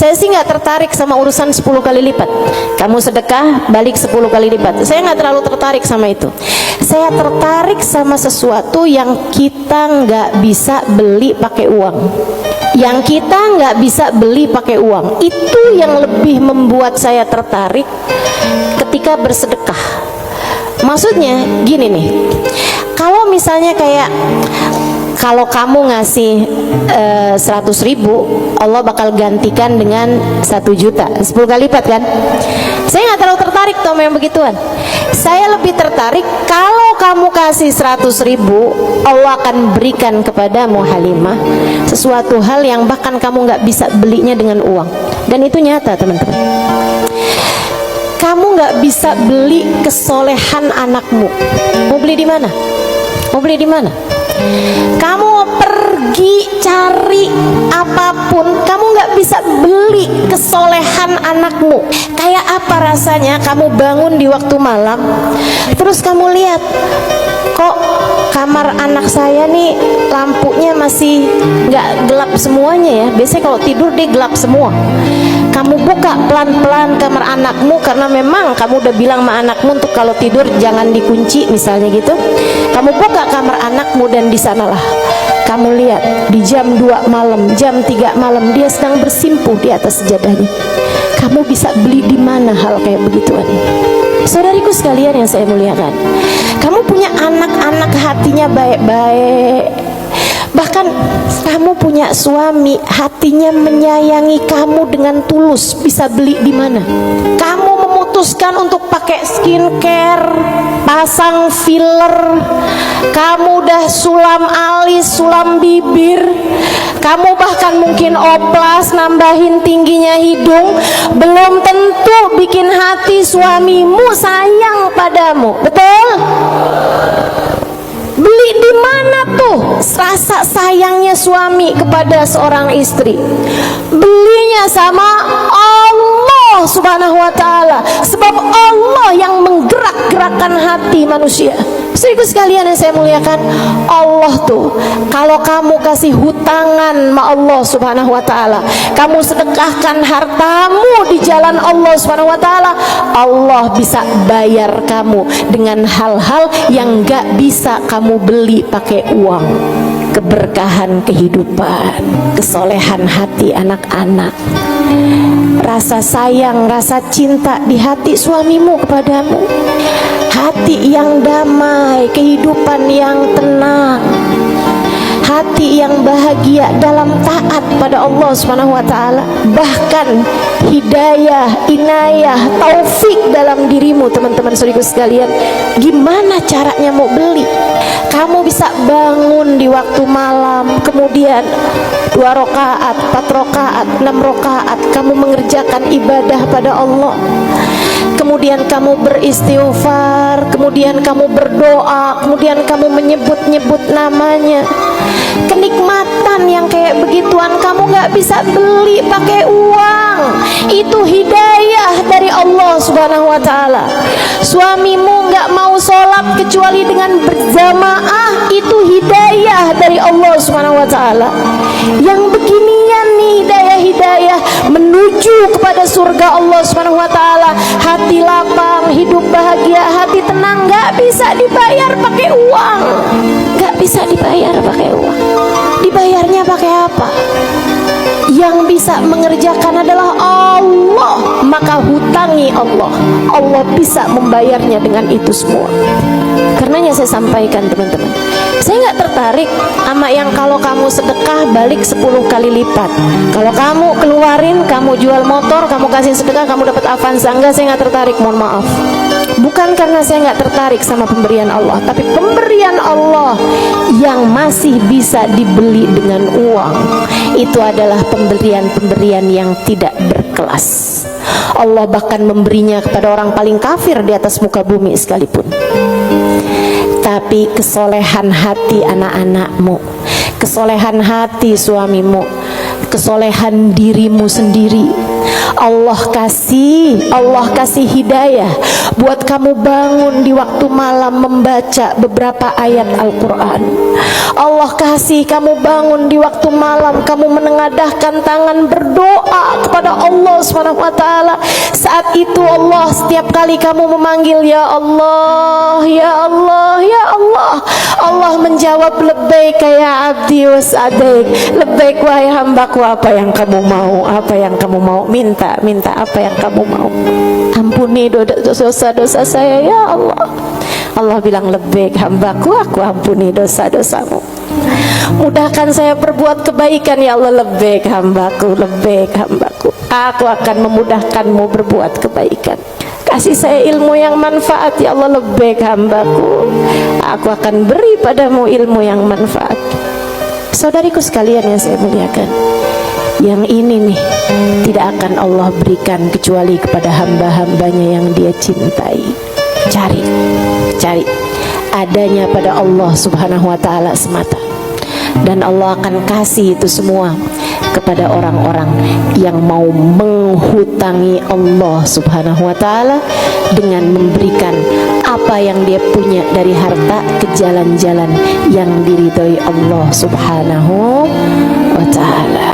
Saya sih nggak tertarik sama urusan 10 kali lipat. Kamu sedekah balik 10 kali lipat. Saya nggak terlalu tertarik sama itu. Saya tertarik sama sesuatu yang kita nggak bisa beli pakai uang. Yang kita nggak bisa beli pakai uang. Itu yang lebih membuat saya tertarik ketika bersedekah. Maksudnya gini nih, kalau misalnya kayak kalau kamu ngasih 100.000, Allah bakal gantikan dengan 1 juta, 10 kali lipat kan? Saya nggak terlalu tertarik tuh sama yang begituan. Saya lebih tertarik kalau kamu kasih 100.000, Allah akan berikan kepadamu Halimah sesuatu hal yang bahkan kamu nggak bisa belinya dengan uang. Dan itu nyata teman-teman. Kamu nggak bisa beli kesolehan anakmu. Mau beli di mana? Mau beli di mana? Kamu pergi cari apapun, kamu nggak bisa beli kesolehan anakmu. Kayak apa rasanya kamu bangun di waktu malam, terus kamu lihat, kok kamar anak saya nih lampunya masih nggak gelap semuanya ya. Biasanya kalau tidur dia gelap semua. Kamu buka pelan-pelan kamar anakmu karena memang kamu udah bilang sama anakmu untuk kalau tidur jangan dikunci misalnya gitu. Kamu buka kamar anakmu dan di sanalah kamu lihat di jam 2 malam, jam 3 malam dia sedang bersimpuh di atas sejadahnya. Kamu bisa beli di mana hal kayak begituan? Saudariku sekalian yang saya muliakan, kamu punya anak-anak hatinya baik-baik. Bahkan kamu punya suami hatinya menyayangi kamu dengan tulus, bisa beli di mana? Kamu memutuskan untuk pakai skincare, pasang filler, kamu udah sulam alis, sulam bibir, kamu bahkan mungkin oplas, nambahin tingginya hidung, belum tentu bikin hati suamimu sayang padamu, betul? Beli di mana tuh rasa sayangnya suami kepada seorang istri? Belinya sama Allah Subhanahu wa ta'ala, sebab Allah yang menggerak-gerakkan hati manusia. Saudaraku sekalian yang saya muliakan, Allah tuh kalau kamu kasih hutangan sama Allah Subhanahu wa ta'ala, kamu sedekahkan hartamu di jalan Allah Subhanahu wa ta'ala, Allah bisa bayar kamu dengan hal-hal yang gak bisa kamu beli pakai uang. Keberkahan kehidupan, kesolehan hati anak-anak, rasa sayang, rasa cinta di hati suamimu kepadamu, hati yang damai, kehidupan yang tenang, hati yang bahagia dalam taat pada Allah Subhanahu wa ta'ala. Bahkan hidayah, inayah, taufik dalam dirimu teman-teman saudaraku sekalian. Gimana caranya mau beli? Kamu bisa bangun di waktu malam, kemudian 2 rakaat, 4 rakaat, 6 rakaat kamu mengerjakan ibadah pada Allah. Kemudian kamu beristighfar, kemudian kamu berdoa, kemudian kamu menyebut-nyebut namanya. Kenikmatan yang kayak begituan kamu gak bisa beli pakai uang. Itu hidayah dari Allah Subhanahu wa ta'ala. Suamimu gak mau sholat kecuali dengan berjamaah, itu hidayah dari Allah Subhanahu wa ta'ala. Yang beginian nih hidayah menuju kepada surga Allah Subhanahu wa ta'ala. Hati lapang, hidup bahagia, hati tenang, gak bisa dibayar pakai uang. Gak bisa dibayar pakai uang. Dibayarnya pakai apa? Yang bisa mengerjakan adalah Allah, maka hutangi Allah. Allah bisa membayarnya dengan itu semua. Karenanya saya sampaikan teman-teman, saya nggak tertarik sama yang kalau kamu sedekah balik 10 kali lipat. Kalau kamu keluarin, kamu jual motor, kamu kasih sedekah, kamu dapat Avanza. Enggak, saya nggak tertarik, mohon maaf. Bukan karena saya nggak tertarik sama pemberian Allah, tapi pemberian Allah yang masih bisa dibeli dengan uang, itu adalah pemberian-pemberian yang tidak berkelas. Allah bahkan memberinya kepada orang paling kafir di atas muka bumi sekalipun. Tapi kesolehan hati anak-anakmu, kesolehan hati suamimu, kesolehan dirimu sendiri, Allah kasih hidayah buat kamu bangun di waktu malam membaca beberapa ayat Al-Quran. Allah kasih kamu bangun di waktu malam, kamu menengadahkan tangan berdoa kepada Allah Subhanahu wa taala. Saat itu Allah, setiap kali kamu memanggil ya Allah, ya Allah, ya Allah, Allah menjawab labbaik ya abdi wa sa'daik. Labbaik wahai hambaku, apa yang kamu mau, apa yang kamu mau, minta apa yang kamu mau. Ampuni dosa-dosa saya ya Allah. Allah bilang labbaik hambaku, aku ampuni dosa-dosamu. Mudahkan saya berbuat kebaikan ya Allah. Labbaik hambaku, labbaik hambaku, aku akan memudahkanmu berbuat kebaikan. Kasih saya ilmu yang manfaat ya Allah. Labbaik hambaku, aku akan beri padamu ilmu yang manfaat. Saudariku sekalian yang saya muliakan, yang ini nih tidak akan Allah berikan kecuali kepada hamba-hambanya yang Dia cintai. Cari adanya pada Allah Subhanahu wa taala semata, dan Allah akan kasih itu semua kepada orang-orang yang mau menghutangi Allah Subhanahu wa taala dengan memberikan apa yang dia punya dari harta ke jalan-jalan yang diridhoi Allah Subhanahu wa taala.